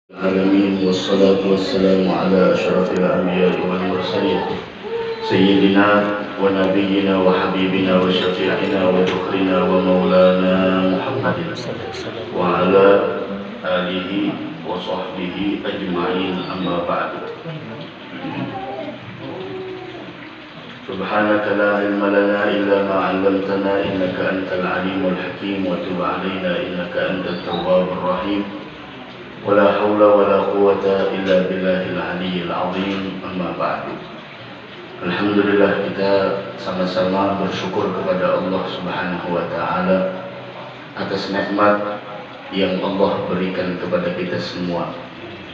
العالمين والصلاة والسلام على أشرف الأنبياء والمرسلين سيدنا ونبينا وحبيبنا وشفيعنا وذخرنا ومولانا محمد وعلى آله وصحبه أجمعين أما بعد. سبحانك لا علم لنا إلا ما علمتنا إنك أنت العليم الحكيم وتب علينا إنك أنت التواب الرحيم ولا حول ولا قوة إلا بالله العلي العظيم أما بعد. Alhamdulillah, kita sama-sama bersyukur kepada Allah Subhanahu wa Ta'ala atas nikmat yang Allah berikan kepada kita semua.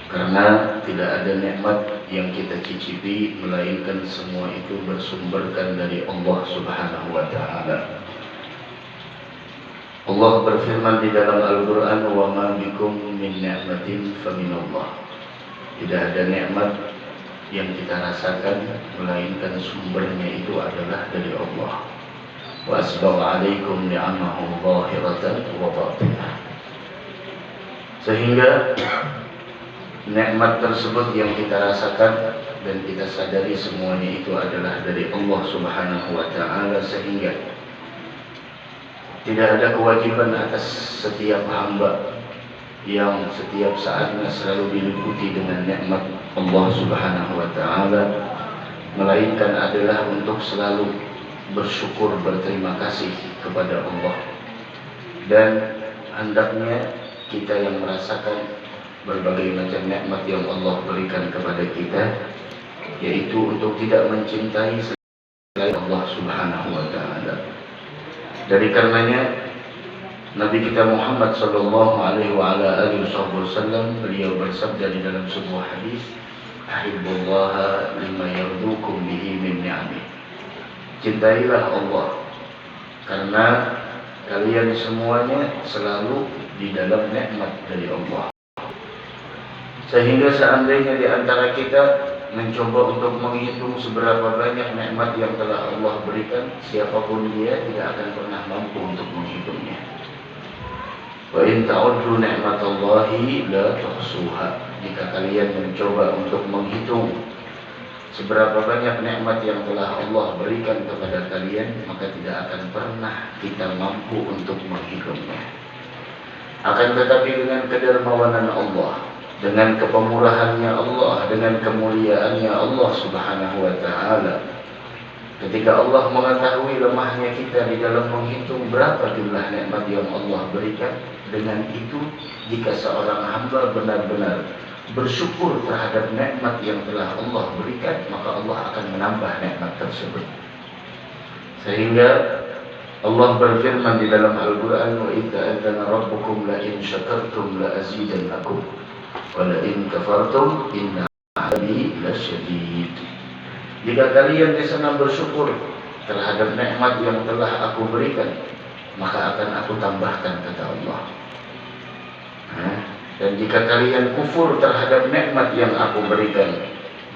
Karena tidak ada nikmat yang kita cicipi melainkan semua itu bersumberkan dari Allah Subhanahu wa Ta'ala. Allah berfirman di dalam Al-Quran, wa ma bikum min ni'matin faminallah. Tidak ada nikmat yang kita rasakan melainkan sumbernya itu adalah dari Allah. Wa asbagha 'alaikum ni'amahu zahiratan wa batinah. Sehingga nikmat tersebut yang kita rasakan dan kita sadari semuanya itu adalah dari Allah Subhanahu wa Ta'ala, sehingga tidak ada kewajiban atas setiap hamba yang setiap saatnya selalu diliputi dengan nikmat Allah Subhanahu wa Ta'ala, melainkan adalah untuk selalu bersyukur, berterima kasih kepada Allah. Dan hendaknya kita yang merasakan berbagai macam nikmat yang Allah berikan kepada kita, yaitu untuk tidak mencintai selain Allah Subhanahu wa Ta'ala. Dari karenanya Nabi kita Muhammad sallallahu alaihi wasallam beliau bersabda di dalam sebuah hadis, ahibbullaha lima yardukum bihi min ni'amih. Cintailah Allah karena kalian semuanya selalu di dalam nikmat dari Allah. Sehingga seandainya di antara kita mencoba untuk menghitung seberapa banyak nikmat yang telah Allah berikan, siapapun dia tidak akan pernah mampu untuk menghitungnya. Wa in ta'uddu ni'matallahi la tuhsuha. Jika kalian mencoba untuk menghitung seberapa banyak nikmat yang telah Allah berikan kepada kalian, maka tidak akan pernah kita mampu untuk menghitungnya. Akan tetapi dengan kedermawanan Allah, dengan kepemurahannya Allah, dengan kemuliaannya Allah Subhanahu wa Ta'ala, ketika Allah mengetahui lemahnya kita di dalam menghitung berapa jumlah nikmat yang Allah berikan, dengan itu jika seorang hamba benar-benar bersyukur terhadap nikmat yang telah Allah berikan, maka Allah akan menambah nikmat tersebut. Sehingga Allah berfirman di dalam Al-Quran, wa idza adzana rabbukum la in syakartum la azidannakum wa la in kafartum inna 'adzabi lasyadid. Jika kalian di sana bersyukur terhadap nikmat yang telah aku berikan, maka akan aku tambahkan, kata Allah. Dan jika kalian kufur terhadap nikmat yang aku berikan,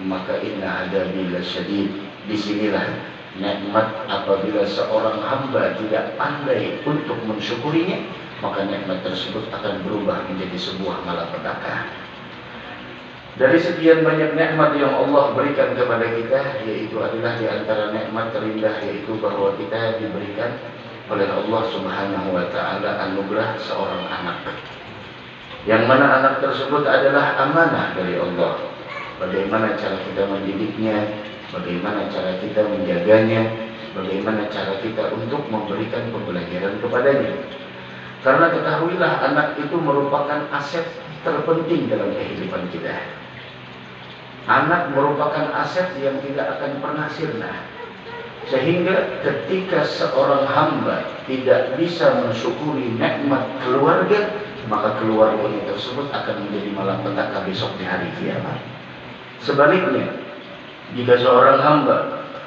maka inna 'adzabi lasyadid. Disinilah nikmat apabila seorang hamba tidak pandai untuk mensyukurinya, maka nikmat tersebut akan berubah menjadi sebuah malapetaka. Dari sekian banyak nikmat yang Allah berikan kepada kita, yaitu adalah di antara nikmat terindah, yaitu bahwa kita diberikan oleh Allah Subhanahu wa Ta'ala anugerah seorang anak, yang mana anak tersebut adalah amanah dari Allah. Bagaimana cara kita mendidiknya, bagaimana cara kita menjaganya, bagaimana cara kita untuk memberikan pembelajaran kepadanya. Karena ketahuilah, anak itu merupakan aset terpenting dalam kehidupan kita. Anak merupakan aset yang tidak akan pernah sirna. Sehingga ketika seorang hamba tidak bisa mensyukuri nikmat keluarga, maka keluarganya tersebut akan menjadi malapetaka besok di hari kiamat. Sebaliknya, jika seorang hamba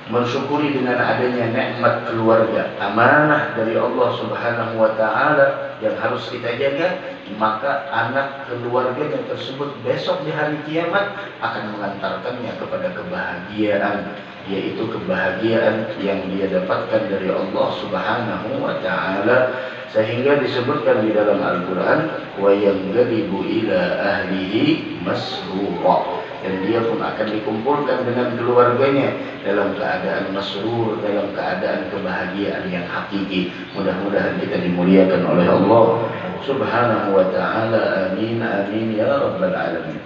mensyukuri dengan adanya nikmat keluarga, amanah dari Allah Subhanahu wa Ta'ala yang harus kita jaga, maka anak keluarganya tersebut besok di hari kiamat akan mengantarkannya kepada kebahagiaan, yaitu kebahagiaan yang dia dapatkan dari Allah Subhanahu wa taala, sehingga disebutkan di dalam Al-Qur'an wa yanqalibu ila ahlihi masrura, dan dia pun akan dikumpulkan dengan keluarganya dalam keadaan masrur, dalam keadaan kebahagiaan yang hakiki. Mudah-mudahan kita dimuliakan oleh Allah Subhanahu wa ta'ala. Amin amin ya rabbal alamin.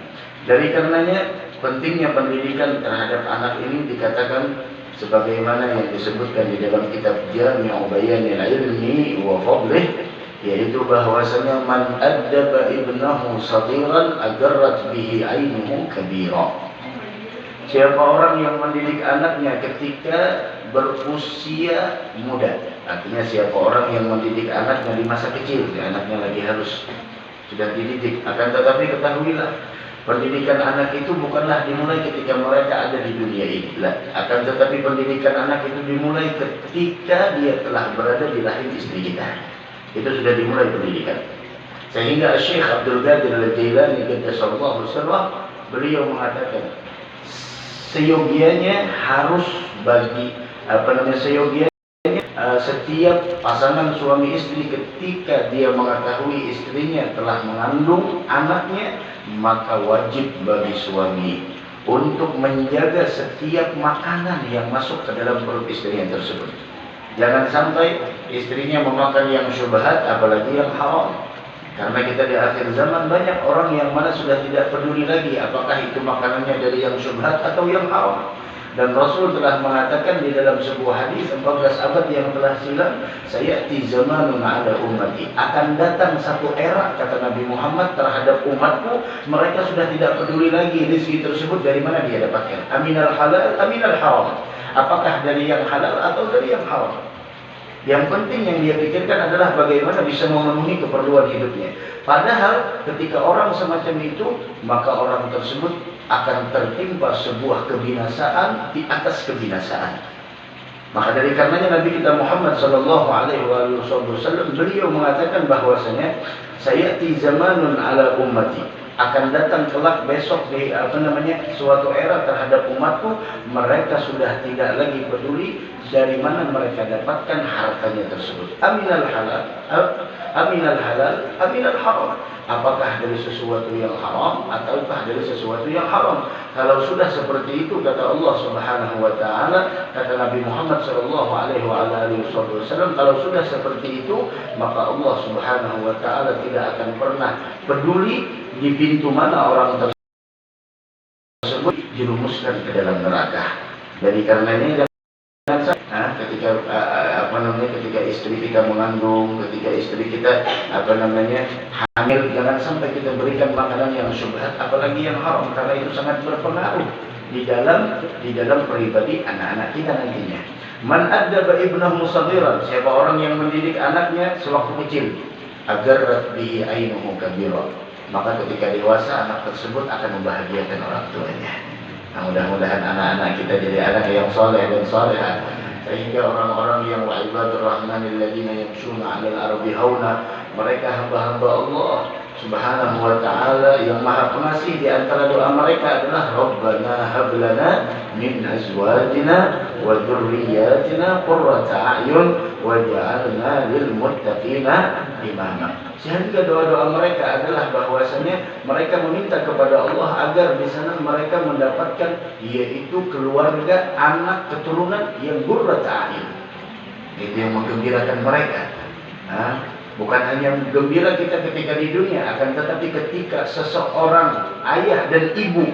Dari karenanya pentingnya pendidikan terhadap anak ini dikatakan sebagaimana yang disebutkan di dalam kitab Jami'u Bayanil Ilmi wa Fadlih, yaitu bahwasanya man addaba ibnahu saghiran agarrat bihi ainuhu kabira. Siapa orang yang mendidik anaknya ketika berusia muda, artinya siapa orang yang mendidik anaknya di masa kecil, anaknya lagi harus sudah dididik. Akan tetapi ketahuilah, pendidikan anak itu bukanlah dimulai ketika mereka ada di dunia ini. Akan tetapi pendidikan anak itu dimulai ketika dia telah berada di rahim istri kita. Itu sudah dimulai pendidikan. Sehingga Syekh Abdul Qadir Al-Jailani qaddasallahu sirrah, beliau mengatakan seyogianya harus bagi seyogianya setiap pasangan suami istri ketika dia mengetahui istrinya telah mengandung anaknya, maka wajib bagi suami untuk menjaga setiap makanan yang masuk ke dalam perut istrinya tersebut. Jangan sampai istrinya memakan yang syubhat, apalagi yang haram. Karena kita di akhir zaman banyak orang yang mana sudah tidak peduli lagi apakah itu makanannya dari yang syubhat atau yang haram. Dan Rasul telah mengatakan di dalam sebuah hadis 14 abad yang telah silam, sayati zamanun ala ummati, akan datang satu era, kata Nabi Muhammad, terhadap umatku, mereka sudah tidak peduli lagi rezeki tersebut dari mana dia dapatkan, aminal halal aminal haram, apakah dari yang halal atau dari yang haram. Yang penting yang dia pikirkan adalah bagaimana bisa memenuhi keperluan hidupnya. Padahal ketika orang semacam itu, maka orang tersebut akan tertimpa sebuah kebinasaan di atas kebinasaan. Maka dari karenanya Nabi kita Muhammad sallallahu alaihi wasallam beliau mengatakan bahwasanya sayati zamanun ala ummati, akan datang kelak besok di suatu era terhadap umatku, mereka sudah tidak lagi peduli dari mana mereka dapatkan hartanya tersebut. Aminal halal aminal haram, apakah dari sesuatu yang haram ataukah dari sesuatu yang haram. Kalau sudah seperti itu, kata Allah Subhanahu wa taala, kata Nabi Muhammad sallallahu alaihi wasallam, kalau sudah seperti itu, maka Allah Subhanahu wa taala tidak akan pernah peduli di pintu mana orang tersebut dirumuskan ke dalam neraka. Dari karenanya ketika istri kita mengandung, ketika istri kita hamil, jangan sampai kita berikan makanan yang syubhat, apalagi yang haram, karena itu sangat berpengaruh di dalam pribadi anak-anak kita nantinya. Man addaba ibnahu saghiran, siapa orang yang mendidik anaknya sewaktu kecil, agarrat bihi ainuhu kabira, maka ketika dewasa anak tersebut akan membahagiakan orang tuanya. Nah, mudah-mudahan anak-anak kita jadi anak yang soleh dan solehah, sehingga orang-orang yang wa ibadur rahmanil ladzina yamshuna 'alal ardi hauna, mereka hamba-hamba Allah Subhanahu wa taala yang Maha Pengasih. Di antara doa mereka adalah Rabbana hab lana min azwajina wa dzurriyyatina qurrata a'yun waj'alna lil muttaqina imama. Sehingga doa-doa mereka adalah bahwasanya mereka meminta kepada Allah agar di sana mereka mendapatkan yaitu keluarga, anak, keturunan yang qurrata a'yun. Itu yang menggembirakan mereka. Bukan hanya gembira kita ketika di dunia, akan tetapi ketika seseorang ayah dan ibu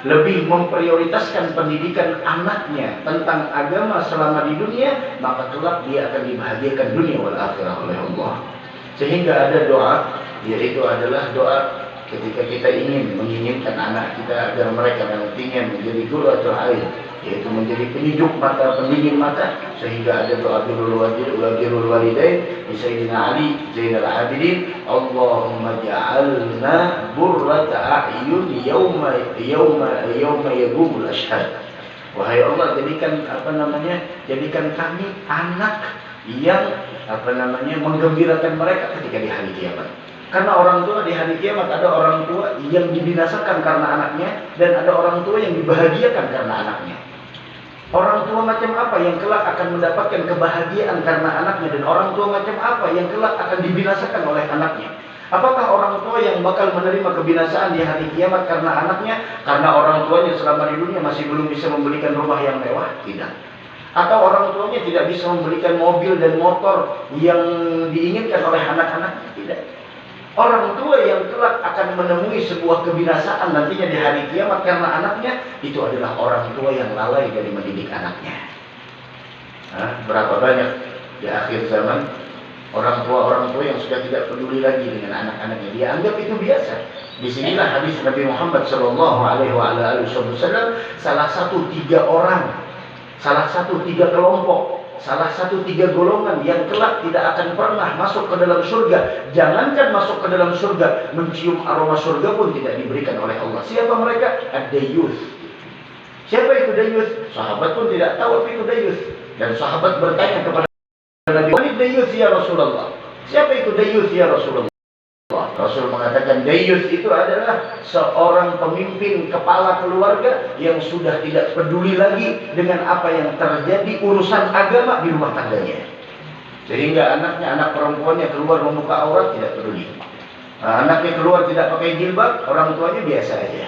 lebih memprioritaskan pendidikan anaknya tentang agama selama di dunia, maka kelak dia akan dibahagiakan dunia wal akhirah oleh Allah. Sehingga ada doa, yaitu adalah doa ketika kita menginginkan anak kita agar mereka nantinya menjadi qurratul ain, yaitu menjadi penyejuk mata, pendingin mata. Sehingga ada doa birrul walidain di Sayyidina Ali Zainal Abidin, Allahumma ja'alna qurrata a'yun yauma yaqumul ashhad. Wahai Allah, jadikan kami anak yang menggembirakan mereka ketika di hari kiamat. Karena orang tua di hari kiamat ada orang tua yang dibinasakan karena anaknya dan ada orang tua yang dibahagiakan karena anaknya. Orang tua macam apa yang kelak akan mendapatkan kebahagiaan karena anaknya dan orang tua macam apa yang kelak akan dibinasakan oleh anaknya? Apakah orang tua yang bakal menerima kebinasaan di hari kiamat karena anaknya? Karena orang tuanya selama di dunia masih belum bisa memberikan rumah yang mewah? Tidak. Atau orang tuanya tidak bisa memberikan mobil dan motor yang diinginkan oleh anak-anaknya? Tidak. Orang tua yang kelak akan menemui sebuah kebinasaan nantinya di hari kiamat karena anaknya, itu adalah orang tua yang lalai dari mendidik anaknya. Berapa banyak di akhir zaman orang tua yang sudah tidak peduli lagi dengan anak-anaknya. Dia anggap itu biasa. Disinilah hadis Nabi Muhammad SAW, salah satu tiga orang, salah satu tiga kelompok, salah satu tiga golongan yang kelak tidak akan pernah masuk ke dalam surga. Jangankan masuk ke dalam surga, mencium aroma surga pun tidak diberikan oleh Allah. Siapa mereka? Ad-Dayyuth. Siapa itu Dayyuth? Sahabat pun tidak tahu apa itu Dayyuth. Dan sahabat bertanya kepada Nabi, "Mana Dayyuth ya Rasulullah?" Siapa itu Dayyuth ya Rasulullah? Rasul mengatakan Dayyuth itu adalah seorang pemimpin kepala keluarga yang sudah tidak peduli lagi dengan apa yang terjadi urusan agama di rumah tangganya. Sehingga anaknya, anak perempuannya keluar membuka aurat, tidak peduli. Anaknya keluar tidak pakai jilbab, orang tuanya biasa aja.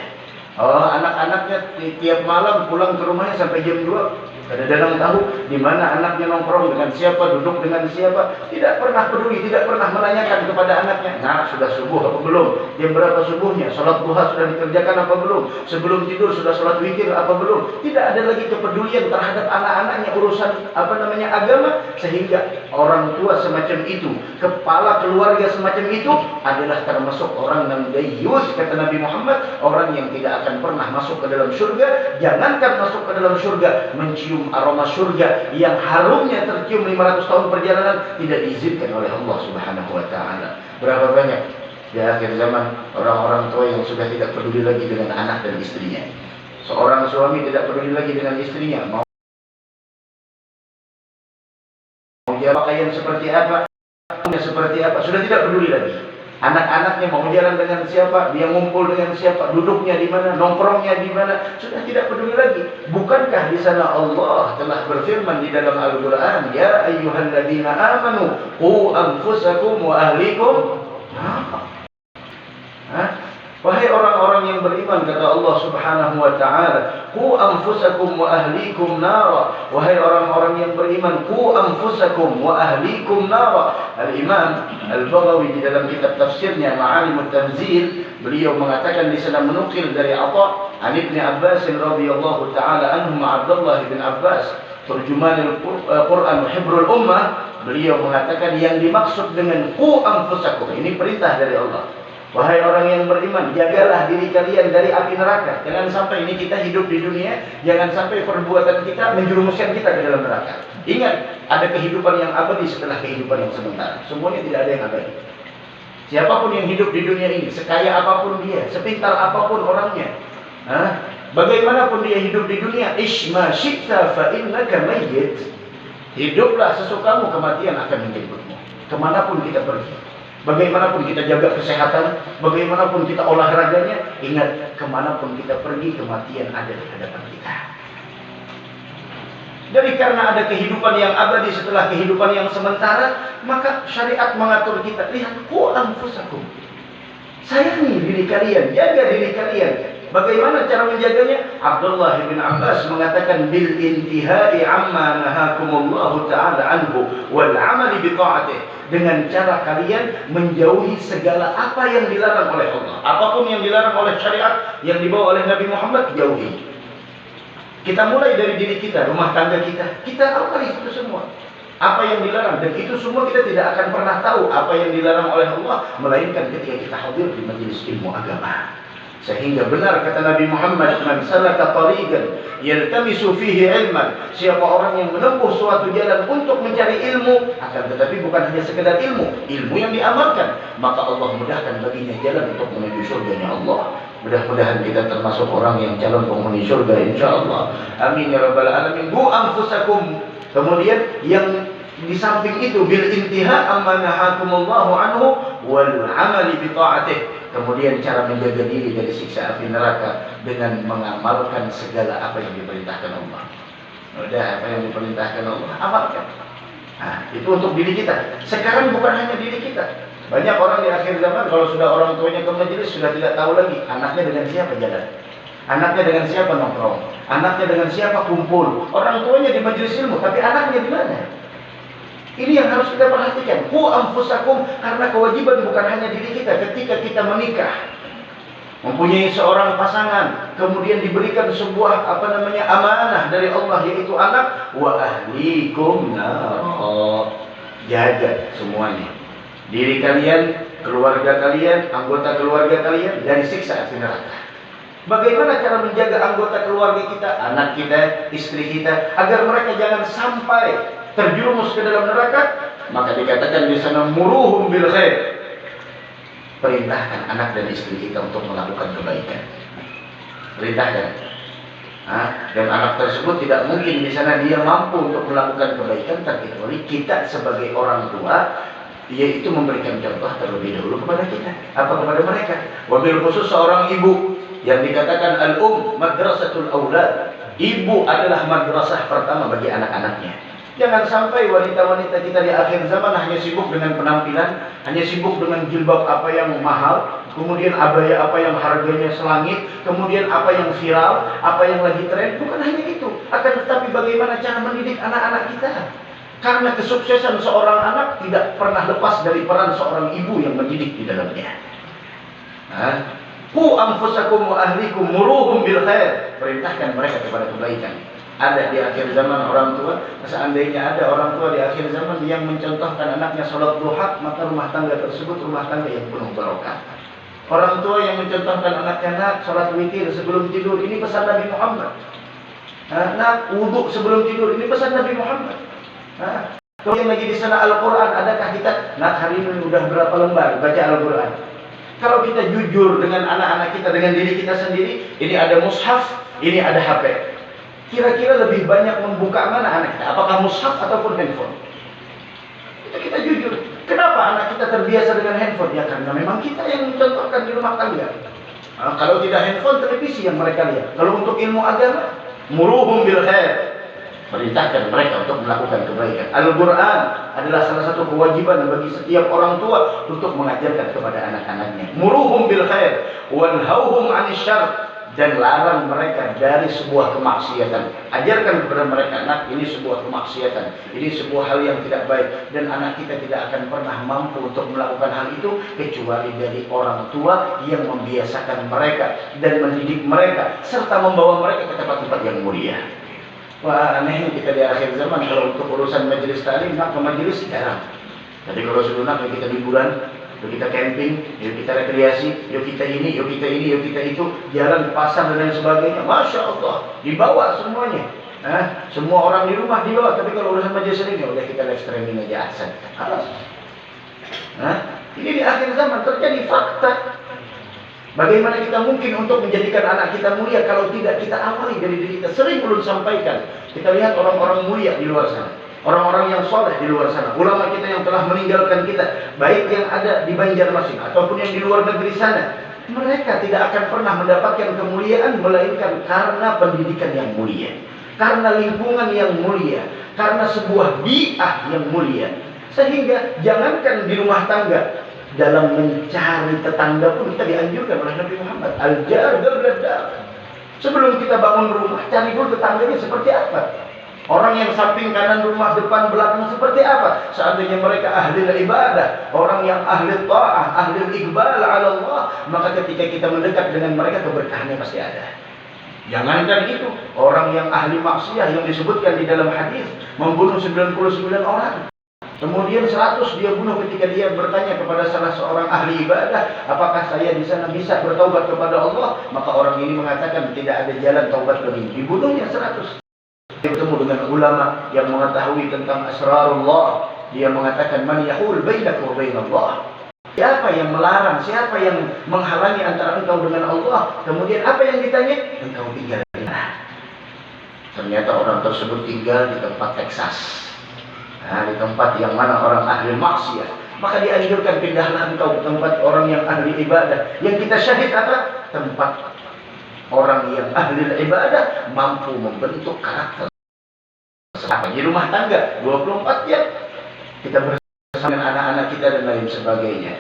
Anak-anaknya tiap malam pulang ke rumahnya sampai jam 2. Kadang-kadang tahu di mana anaknya nongkrong dengan siapa, duduk dengan siapa. Tidak pernah peduli, tidak pernah menanyakan kepada anaknya, "Nah, sudah subuh apa belum? Jam berapa subuhnya? Sholat duha sudah dikerjakan apa belum? Sebelum tidur sudah sholat witir apa belum?" Tidak ada lagi kepedulian terhadap anak-anaknya urusan agama. Sehingga orang tua semacam itu, kepala keluarga semacam itu adalah termasuk orang yang dayyus, kata Nabi Muhammad, orang yang tidak akan pernah masuk ke dalam surga. Jangankan masuk ke dalam surga, mencium aroma surga yang harumnya tercium 500 tahun perjalanan tidak diizinkan oleh Allah Subhanahu wa taala. Berapa banyak di akhir zaman orang-orang tua yang sudah tidak peduli lagi dengan anak dan istrinya. Seorang suami tidak peduli lagi dengan istrinya, mau dia pakaian seperti apa, sudah tidak peduli lagi. Anak-anaknya mau jalan dengan siapa, dia ngumpul dengan siapa, duduknya di mana, nongkrongnya di mana, sudah tidak peduli lagi. Bukankah di sana Allah telah berfirman di dalam Al-Qur'an, "Ya ayyuhalladzina amanu qu anfusakum wa ahlikum." Wahai orang-orang yang beriman, kata Allah Subhanahu wa taala, "Qu anfusakum wa ahlikum nara." Wahai orang-orang yang beriman, qu anfusakum wa ahlikum nara. Al-Imam Al-Baghawi di dalam kitab tafsirnya Ma'alimut Tanzil, beliau mengatakan di sana menukil dari Atha an Ibnu Abbas radhiyallahu taala anhu, Abdullah bin Abbas, terjemahan Al-Qur'an Hibrul Ummah, beliau mengatakan yang dimaksud dengan qu anfusakum ini perintah dari Allah. Wahai orang yang beriman, jagalah diri kalian dari api neraka. Jangan sampai ini kita hidup di dunia, jangan sampai perbuatan kita menjerumuskan kita ke dalam neraka. Ingat, ada kehidupan yang abadi setelah kehidupan yang sementara. Semuanya tidak ada yang abadi. Siapapun yang hidup di dunia ini, sekaya apapun dia, sepintar apapun orangnya, bagaimanapun dia hidup di dunia, isma syi'ta fa innaka mayyit. Hiduplah sesukamu, kematian akan menjemputmu. Kemanapun kita pergi, bagaimanapun kita jaga kesehatan, bagaimanapun kita olahraganya, ingat, kemanapun kita pergi, kematian ada di hadapan kita. Jadi karena ada kehidupan yang abadi setelah kehidupan yang sementara, maka syariat mengatur kita. Lihat, qu anfusakum. Sayangi diri kalian, jaga diri kalian. Bagaimana cara menjaganya? Abdullah bin Abbas mengatakan, bil intihai amma nahakumullahu ta'ala anhu wal amali bi ta'atih. Dengan cara kalian menjauhi segala apa yang dilarang oleh Allah. Apapun yang dilarang oleh syariat, yang dibawa oleh Nabi Muhammad, jauhi. Kita mulai dari diri kita, rumah tangga kita. Kita awali itu semua. Apa yang dilarang, dan itu semua kita tidak akan pernah tahu apa yang dilarang oleh Allah, melainkan ketika kita hadir di majelis ilmu agama. Sehingga benar kata Nabi Muhammad, "Man salaka tariqan yaltamisu fihi ilman." Siapa orang yang menempuh suatu jalan untuk mencari ilmu, akan tetapi bukan hanya sekedar ilmu yang diamalkan, maka Allah mudahkan baginya jalan untuk menuju surganya Allah. Mudah-mudahan kita termasuk orang yang calon penghuni surga insyaallah. Amin ya rabbal alamin. Bu anfusakum. Kemudian yang di samping itu bil intiha amma nahakumullahu anhu wal amali bi ta'atih. Kemudian cara menjaga diri dari siksa api neraka dengan mengamalkan segala apa yang diperintahkan Allah. Udah, apa yang diperintahkan Allah amalkan. Nah, itu untuk diri kita. Sekarang bukan hanya diri kita. Banyak orang di akhir zaman kalau sudah orang tuanya ke majelis sudah tidak tahu lagi anaknya dengan siapa jalan, anaknya dengan siapa nongkrong, anaknya dengan siapa kumpul. Orang tuanya di majelis ilmu, tapi anaknya di mana? Ini yang harus kita perhatikan. Qu anfusakum, karena kewajiban bukan hanya diri kita. Ketika kita menikah, mempunyai seorang pasangan, kemudian diberikan sebuah amanah dari Allah, yaitu anak. Wa ahlikum nar, jaga semuanya, diri kalian, keluarga kalian, anggota keluarga kalian dari siksa api neraka. Bagaimana cara menjaga anggota keluarga kita, anak kita, istri kita, agar mereka jangan sampai terjerumus ke dalam neraka? Maka dikatakan di sana muruhum bil khair. Perintahkan anak dan istri kita untuk melakukan kebaikan. Perintahkan. Dan anak tersebut tidak mungkin di sana dia mampu untuk melakukan kebaikan terkecuali kita sebagai orang tua, yaitu memberikan contoh terlebih dahulu kepada kita, kepada mereka. Wabil khusus seorang ibu yang dikatakan madrasatul aulad. Ibu adalah madrasah pertama bagi anak-anaknya. Jangan sampai wanita-wanita kita di akhir zaman hanya sibuk dengan penampilan, hanya sibuk dengan jilbab apa yang mahal, kemudian abaya apa yang harganya selangit, kemudian apa yang viral, apa yang lagi tren. Bukan hanya itu, akan tetapi bagaimana cara mendidik anak-anak kita. Karena kesuksesan seorang anak tidak pernah lepas dari peran seorang ibu yang mendidik di dalamnya. Qu anfusakum wa ahlikum muruhum bil khair. Perintahkan mereka kepada kebaikan. Ada di akhir zaman orang tua, seandainya ada orang tua di akhir zaman yang mencontohkan anaknya sholat duha, maka rumah tangga tersebut rumah tangga yang penuh barokah. Orang tua yang mencontohkan anaknya sholat witir sebelum tidur, ini pesan Nabi Muhammad. Wudhu sebelum tidur, ini pesan Nabi Muhammad. Kemudian lagi di sana Al-Quran, adakah kita hari ini udah berapa lembar baca Al-Quran? Kalau kita jujur dengan anak-anak kita, dengan diri kita sendiri, ini ada mushaf, ini ada HP. Kira-kira lebih banyak membuka mana anak kita? Apakah mushaf ataupun handphone? Itu kita jujur. Kenapa anak kita terbiasa dengan handphone? Ya karena memang kita yang mencontohkan di rumah tangga. Kalau tidak handphone, televisi yang mereka lihat. Kalau untuk ilmu agama, muruhum bil khair. Perintahkan mereka untuk melakukan kebaikan. Al-Quran adalah salah satu kewajiban bagi setiap orang tua untuk mengajarkan kepada anak-anaknya. Muruhum bil khair wanhauhum 'anil syarr, dan larang mereka dari sebuah kemaksiatan. Ajarkan kepada mereka, anak, ini sebuah kemaksiatan, ini sebuah hal yang tidak baik, dan anak kita tidak akan pernah mampu untuk melakukan hal itu kecuali dari orang tua yang membiasakan mereka dan mendidik mereka serta membawa mereka ke tempat-tempat yang mulia. Wah, anehnya kita di akhir zaman kalau untuk urusan majelis taklim, maka majelis jarang. Jadi kalau sudah kita liburan, yuk kita camping, yuk kita rekreasi, yuk kita ini, yuk kita ini, yuk kita itu, jalan ke pasar dan lain sebagainya. Masya Allah, dibawa semuanya. Semua orang di rumah dibawa, tapi kalau urusan majelis ini, udah kita live streaming aja asal. Halas. Ini di akhir zaman terjadi fakta. Bagaimana kita mungkin untuk menjadikan anak kita mulia kalau tidak kita awali dari diri kita? Sering belum sampaikan. Kita lihat orang-orang mulia di luar sana, orang-orang yang soleh di luar sana, ulama kita yang telah meninggalkan kita, baik yang ada di Banjarmasin ataupun yang di luar negeri sana. Mereka tidak akan pernah mendapatkan kemuliaan melainkan karena pendidikan yang mulia, karena lingkungan yang mulia, karena sebuah bi'ah yang mulia. Sehingga jangankan di rumah tangga, dalam mencari tetangga pun kita dianjurkan oleh Nabi Muhammad, al-jar dar. Sebelum kita bangun rumah, cari dulu tetangganya seperti apa. Orang yang samping kanan rumah, depan belakang seperti apa. Seandainya mereka ahli ibadah, orang yang ahli ta'ah, ahli iqbal ala Allah, maka ketika kita mendekat dengan mereka, keberkahannya pasti ada. Jangankan itu, orang yang ahli maksiat yang disebutkan di dalam hadis, membunuh 99 orang. Kemudian 100 dia bunuh ketika dia bertanya kepada salah seorang ahli ibadah, apakah saya di sana bisa bertaubat kepada Allah? Maka orang ini mengatakan tidak ada jalan taubat lagi. Dibunuhnya 100. Dia bertemu dengan ulama yang mengetahui tentang asrarullah. Dia mengatakan, man yahul bainaka wa bainallah. Siapa yang melarang, siapa yang menghalangi antara engkau dengan Allah? Kemudian apa yang ditanya? Engkau tinggal di mana? Ternyata orang tersebut tinggal di tempat Texas. Nah, di tempat yang mana orang ahli maksiat, maka dianjurkan pindahlah engkau ke tempat orang yang ahli ibadah. Yang kita syahid apa? Tempat orang yang ahli ibadah mampu membentuk karakter. Di rumah tangga 24 jam kita bersama dengan anak-anak kita dan lain sebagainya.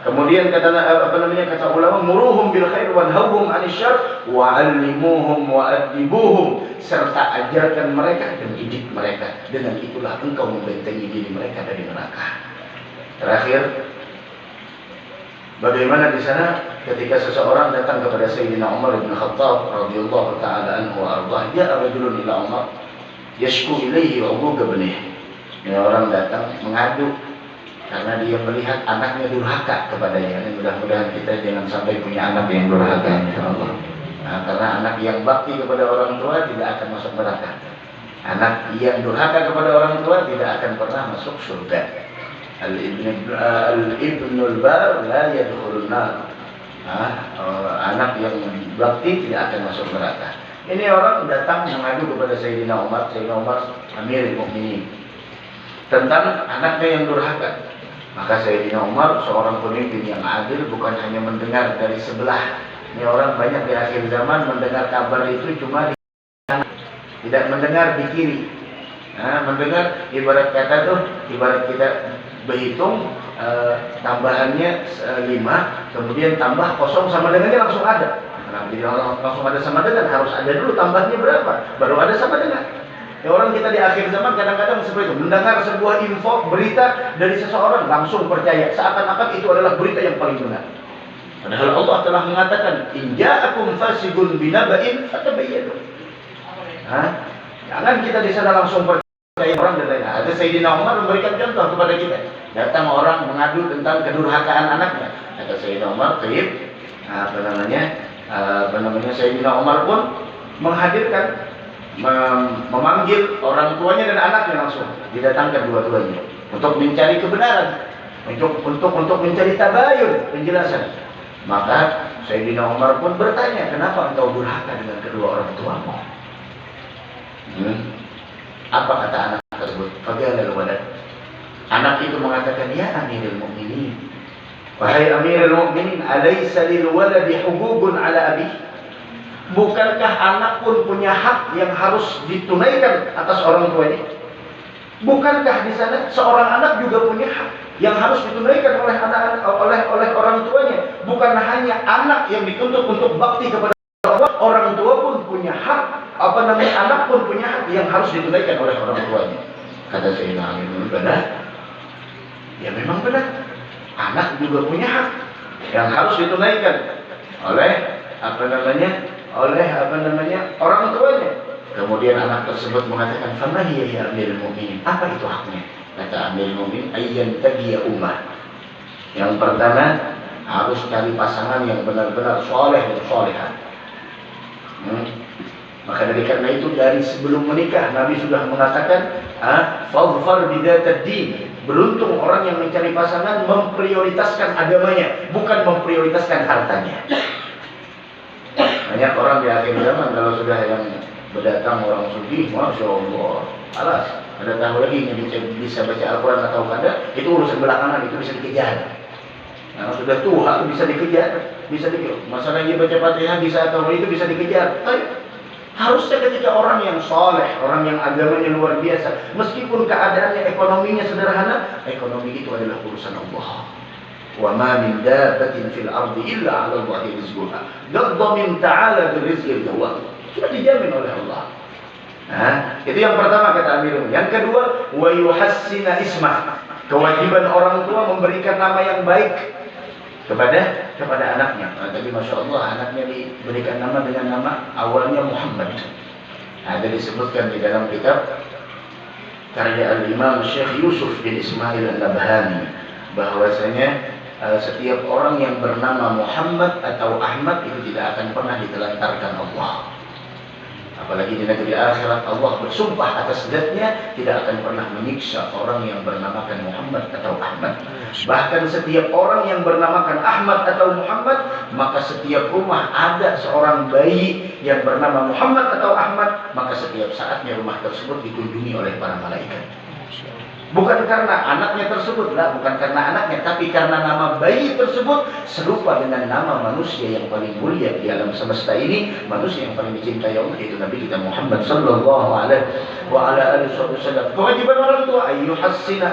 Kemudian kata ulama, muruhum bil khair wanhauhum 'anil syarr wa'allimuhum wa'adibuhum, serta ajarkan mereka dan didik mereka. Dengan itulah engkau membentengi diri mereka dari neraka. Terakhir, bagaimana di sana ketika seseorang datang kepada Sayyidina Umar bin Khattab radhiyallahu taala anhu wa ardhah, ja'a rajulun ila Umar yashku ilaihi uquq ibnihi. Ini orang datang mengadu karena dia melihat anaknya durhaka kepadanya. Ini mudah-mudahan kita jangan sampai punya anak yang durhaka, insyaallah. Nah, karena anak yang bakti kepada orang tua tidak akan masuk neraka. Anak yang durhaka kepada orang tua tidak akan pernah masuk surga. Al-ibnul bar la yadkhulun nar. Anak yang bakti tidak akan masuk neraka. Ini orang datang mengadu kepada Sayyidina Umar. Sayyidina Umar Amirul Mukminin tentang anaknya yang durhaka. Maka Sayyidina Umar, seorang pemimpin yang adil, bukan hanya mendengar dari sebelah. Ini orang banyak di akhir zaman mendengar kabar itu cuma di kanan, tidak mendengar di kiri. Mendengar ibarat kata tuh, ibarat kita berhitung tambahannya 5, kemudian tambah kosong sama dengannya langsung ada. Nah, jadi langsung ada sama dengan, harus ada dulu tambahnya berapa, baru ada sama dengan. Ya, orang kita di akhir zaman kadang-kadang seperti itu, mendengar sebuah info, berita dari seseorang, langsung percaya, seakan-akan itu adalah berita yang paling benar. Padahal Allah telah mengatakan, in ja'akum fasiqun binaba'in fatabayyanu. Jangan kita di sana langsung percaya orang dan lain-lain. Ada Sayyidina Umar memberikan contoh kepada kita. Datang orang mengadu tentang kedurhakaan anaknya. Kata Sayyidina Umar, Sayyidina Umar pun menghadirkan, memanggil orang tuanya dan anaknya, langsung didatangkan dua-duanya untuk mencari kebenaran, untuk mencari tabayun, penjelasan. Maka Sayyidina Umar pun bertanya, kenapa engkau durhaka dengan kedua orang tuamu? Apa kata anak tersebut? Faqala al-walad. Anak itu mengatakan, ya Amirul Mukminin, wahai Amirul Mukminin, alaysa lil waladi huququn ala abih? Bukankah anak pun punya hak yang harus ditunaikan atas orang tuanya? Bukankah di sana seorang anak juga punya hak yang harus ditunaikan oleh oleh orang tuanya? Bukan hanya anak yang dituntut untuk bakti kepada orang tua pun punya hak, anak pun punya hak yang harus ditunaikan oleh orang tuanya. Kata Sayyidina Ali, benar? Ya memang benar. Anak juga punya hak yang harus ditunaikan oleh orang tuanya. Kemudian anak tersebut mengatakan, "Fama hiya ya Amirul Mukminin?" Apa itu haknya? Kata Amirul Mukminin, "Ayyan taqiya ummah." Yang pertama, harus cari pasangan yang benar-benar soleh dan solehah. Maka dari karena itu, dari sebelum menikah Nabi sudah mengatakan, "Fadhfar bidzatid din." Beruntung orang yang mencari pasangan memprioritaskan agamanya, bukan memprioritaskan hartanya. Banyak orang di akhir zaman kalau sudah yang berdatang orang suci, masya Allah, alas, ada tahu lagi yang bisa baca Al-Quran atau kada, itu urusan belakangan, itu bisa dikejar. Nah, sudah tua itu bisa dikejar, masalahnya baca Fatihah bisa atau itu bisa dikejar. Harusnya ketika orang yang soleh, orang yang agamanya luar biasa, meskipun keadaannya ekonominya sederhana, ekonomi itu adalah urusan Allah. Wa ma min dabbatin fil ardi illa 'ala Allahi rizquha. Gadda min ta'ala birizqil jawab. Sudah dijamin oleh Allah. Itu yang pertama kata Amirul. Yang kedua, wa yuhassina ismah. Kewajiban orang tua memberikan nama yang baik kepada anaknya. Tapi masya Allah, anaknya diberikan nama dengan nama awalnya Muhammad. Ada disebutkan di dalam kitab karya Al-Imam Syekh Yusuf bin Ismail An-Nabhani bahwasanya setiap orang yang bernama Muhammad atau Ahmad itu tidak akan pernah ditelantarkan Allah. Apalagi di negeri akhirat, Allah bersumpah atas zatnya tidak akan pernah menyiksa orang yang bernamakan Muhammad atau Ahmad. Bahkan setiap orang yang bernamakan Ahmad atau Muhammad, maka setiap rumah ada seorang bayi yang bernama Muhammad atau Ahmad, maka setiap saatnya rumah tersebut dikunjungi oleh para malaikat. Bukan karena anaknya tersebut, lah, bukan karena anaknya, tapi karena nama bayi tersebut serupa dengan nama manusia yang paling mulia di alam semesta ini, manusia yang paling dicintai Allah, yaitu Nabi kita Muhammad sallallahu alaihi wasallam. Kewajiban orang tua ayyuhassina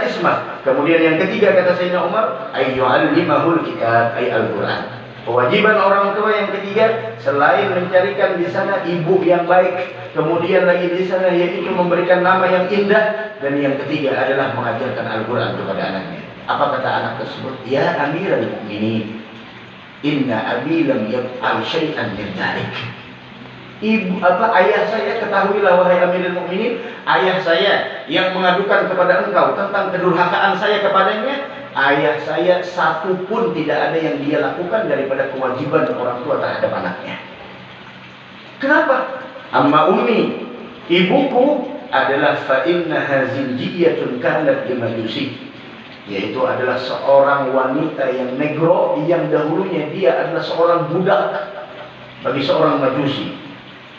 ismah. Kemudian yang ketiga kata Sayyidina Umar, ayyu'allimahul kitab, ay Al-Qur'an. Kewajiban orang tua yang ketiga selain mencarikan di sana ibu yang baik, kemudian lagi di sana yaitu memberikan nama yang indah, dan yang ketiga adalah mengajarkan Al-Quran kepada anaknya. Apa kata anak tersebut? Ya Amirul Mukminin, inna abi lam yaf'al syai'an min dzalik. Ayah saya, ketahuilah wahai Amirul Mukminin, ayah saya yang mengadukan kepada engkau tentang kedurhakaan saya kepadanya, ayah saya satu pun tidak ada yang dia lakukan daripada kewajiban orang tua terhadap anaknya. Kenapa? Amma ummi, ibuku adalah fa innaha zinjiyatun kanat bimajusi, yaitu adalah seorang wanita yang negro yang dahulunya dia adalah seorang budak bagi seorang majusi.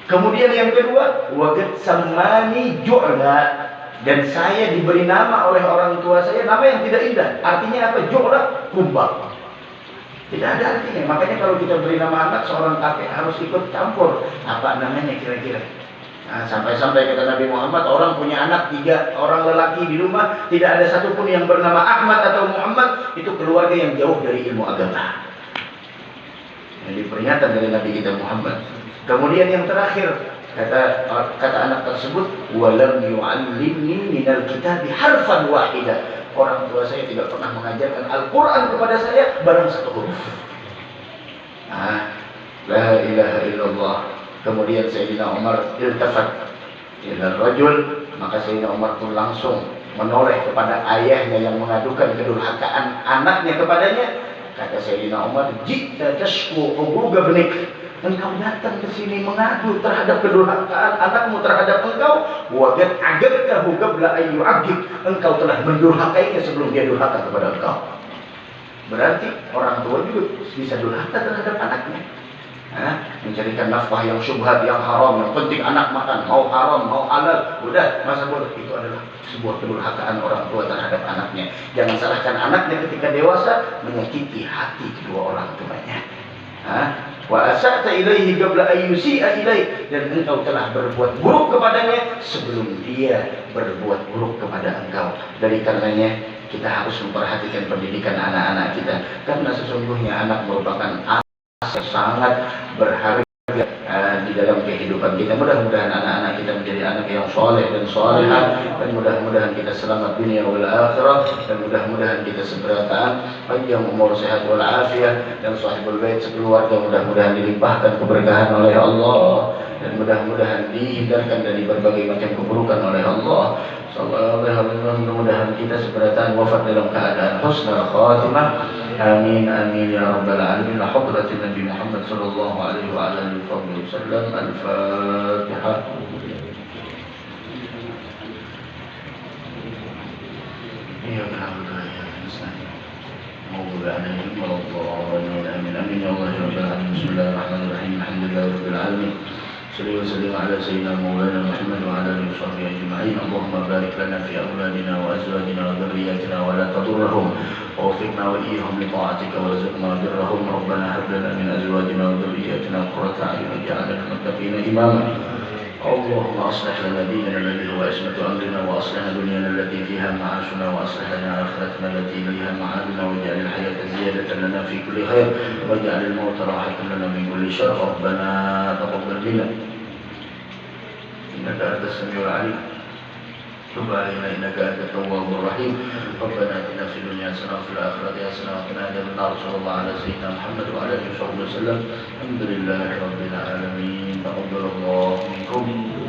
Kemudian yang kedua, waqad sammani ju'la, dan saya diberi nama oleh orang tua saya nama yang tidak indah. Artinya apa? Ju'la, kumbang. Tidak ada artinya. Makanya kalau kita beri nama anak, seorang kakek harus ikut campur. Apa namanya kira-kira? Nah, sampai-sampai kata Nabi Muhammad, orang punya anak 3 orang lelaki di rumah, tidak ada satupun yang bernama Ahmad atau Muhammad, itu keluarga yang jauh dari ilmu agama. Jadi peringatan dari Nabi kita Muhammad. Kemudian yang terakhir, kata anak tersebut, walam yu'allimni minal kitabi harfan wahida. Orang tua saya tidak pernah mengajarkan Al-Quran kepada saya barang satu huruf. La ilaha illallah. Kemudian Sayyidina Umar iltafat ila rajul, maka Sayyidina Umar pun langsung menoleh kepada ayahnya yang mengadukan kedurhakaan anaknya kepadanya. Kata Sayyidina Umar, jika tashku ubuga benik, engkau datang ke sini mengadu terhadap kedurhakaan anakmu terhadap engkau, waqad agabtahu qabla an yu'aggib, engkau telah mendurhakainya sebelum dia durhaka kepada engkau. Berarti orang tua juga bisa durhaka terhadap anaknya. Mencarikan nafkah yang syubhat, yang haram, yang penting anak makan, mau haram, mau halal, udah masa bodoh. Itu adalah sebuah kedurhakaan orang tua terhadap anaknya. Jangan salahkan anaknya ketika dewasa menyakiti hati kedua orang tuanya. Wa asa'ta ilaihi qabla an yusi'a ilaik, dan engkau telah berbuat buruk kepadanya sebelum dia berbuat buruk kepada engkau. Dari karenanya kita harus memperhatikan pendidikan anak-anak kita, karena sesungguhnya anak merupakan sangat berharga di dalam kehidupan kita. Mudah-mudahan anak-anak kita menjadi anak yang soleh dan solehah, dan mudah-mudahan kita selamat dunia wal akhirah, dan mudah-mudahan kita segera taat, panjang umur, sehat wal afiah, dan sahibul bait sekeluarga mudah-mudahan dilimpahkan keberkahan oleh Allah, dan mudah-mudahan dihindarkan dari berbagai macam keburukan oleh Allah. Mudah-mudahan kita segera taat wafat dalam keadaan husnul khatimah. Amin amin ya rabbal alamin. La hadratin Nabi Muhammad sallallahu alaihi wa alihi wasallam. Al-Fatihah. Ya amin amin ya Allah ya rabbal alamin. Bismillahirrahmanirrahim. Alhamdulillahi rabbil alamin. صلى وسلم على سيدنا مولانا محمد وعلى اله وصحبه اجمعين. اللهم بارك لنا في اولادنا وازواجنا وذرياتنا ولا تضرهم، ووفقنا واياهم لطاعتك وارزقنا برهم. ربنا هب لنا من ازواجنا وذرياتنا قرة اعين واجعلنا للمتقين اماما. اللهم اصلح لنا ديننا الذي هو عصمة امرنا، واصلح دنيانا التي فيها معاشنا، واصلح لنا اخرتنا التي اليها معادنا، واجعل الحياة زيادة لنا في كل خير، واجعل الموت راحة لنا من كل شر. ربنا تقبل منا إنك أنت السميع العليم، تب علينا إنك أنت التواب الرحيم. ربنا آتنا في الدنيا حسنة وفي الآخرة حسنة وقنا عذاب النار. صلى الله على سيدنا محمد وعلى آله وصحبه وسلم. الحمد لله رب العالمين.